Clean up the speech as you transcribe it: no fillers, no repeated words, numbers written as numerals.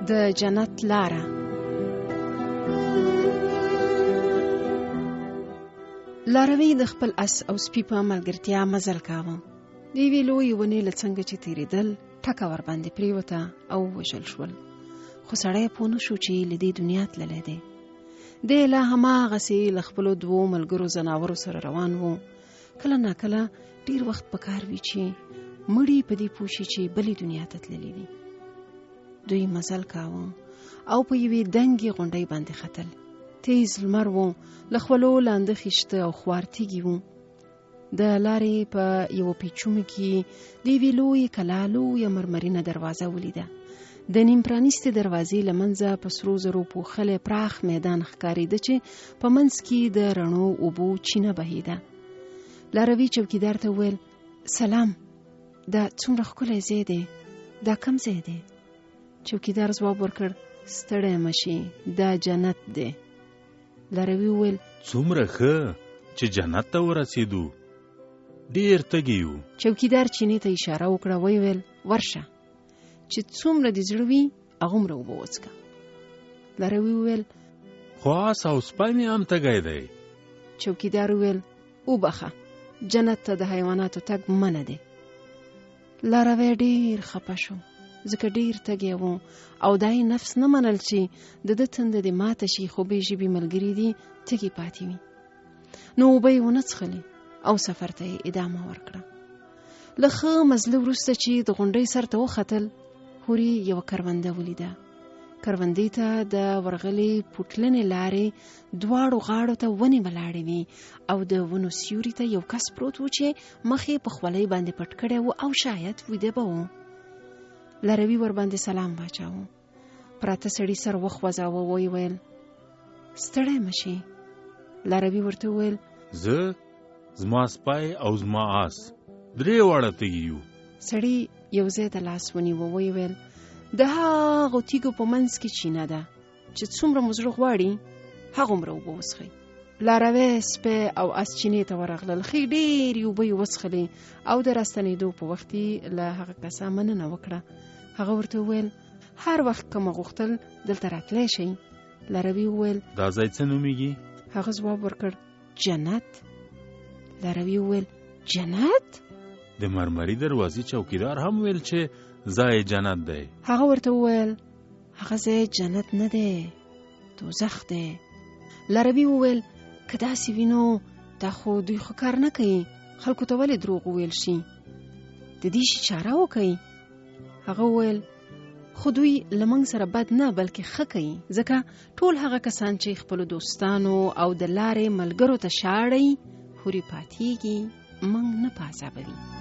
د جنت لاره. لاروي د خپل اس او سپي په ملګرتیا مزل کاوه. د یوې لویې ونې له څنګه چې تېرېدل ټکه ورباندې پرېوته او وژل شول. خو سړی پوه نه شو چې له دې دنیا تللی دی. دی لا هماغسې له خپلو دوو ملګرو ځناورو سره روان و. کله ناکله ډېر وخت پکار وي چې مړي په دې پوه شي چې بلې دنیا ته تللي دي. دوی مزل کاوه او په یوې دنګې غونډۍ باندې ختل. تیز لمر و، له خولو لاندې خیشته او خوار تیږې وو. د لارې په یوه پیچومي کې د یوې لویې کلا لویه مرمرینه دروازه ولیده. د نیم پرانیستې دروازې له منځه په سرو زرو پوښلی پراخ میدان ښکارېده چې په منځ کې د رڼو اوبو چینه بهیده. لاروي چوکیدار ته وویل: سلام، دا څومره ښکلی ځای دی، دا کوم ځای دی؟ چوکیدار ځواب ورکړ: ستړی مشي، دا جنت دی. لاروي وویل: څومره ښه چې جنت ته ورسېدو، ډېر تږي یو. چوکیدار چینې ته اشاره وکړه، ویل: ورشه، چې څومره دې زړه وي هغومره اوبه وڅښه. لاروي وویل: خو اس او سپی مې هم تږی دی. چوکیدار وویل: وبخه، جنت ته د حیواناتو تګ منع دی. لاروی ډېر خپه شو، ځکه ډېر تږی و او دا یې نفس نه منل چې د ده تنده دې ماته شي، خو بې ژبې ملګري دي تږي پاتې وي. نو اوبه یې ونه څښلې او سفر ته یې ادامه ورکړه. له ښه مزله وروسته چې د غونډۍ سر ته وختل، هورې یوه کرونده ولیده. کروندې ته د ورغلې پوټلنې لارې دواړو غاړو ته ونې ولاړې وې او د ونو سیوري ته یو کس پروت و چې مخ یې په خولۍ باندې پټ کړی و او شاید ویده به و. لاروي ورباندې سلام واچاوه. پراته سړي سر وخوځاوه، ویې ویل: ستړی مشي. لاروي ورته وویل: زه، زما سپی او زما آس، درې واړه تږي یو. سړي یو ځای ته لاس ونیوه، ویې ویل: د هغو تیږو په منځ کې چینه ده چې څومره مو زړه غواړي هغومره اوبه وڅښئ. لاروی، سپی او اس چینې ته ورغلل. ښې ډېرې اوبه یې وڅښلې او د راستنېدو په وخت یې له هغه کسه مننه وکړه. هغه ورته وویل: هر وخت که مو غوښتل دلته راتلی شئ. لاروي وویل: دا ځای څه نومیږي؟ هغه ځواب ورکړ: جنت. لاروي وویل: جنت؟ د مرمري دروازې چوکیدار هم ویل چې ځای جنت دی. هغه ورته وویل: هغه ځای جنت نه دی، دوزخ دی. لاروي وویل: که داسې وي نو دا خو دوی خو کار نه کوي، خلکو ته ولې دروغ وویل شي؟ د دې شي چاره وکئ. هغه وویل: خو دوی له موږ سره بد نه بلکې ښه کوي، ځکه ټول هغه کسان چې خپلو دوستانو او د لارې ملګرو ته شاړئ هورې پاتېږي، موږ نه په عذابوي.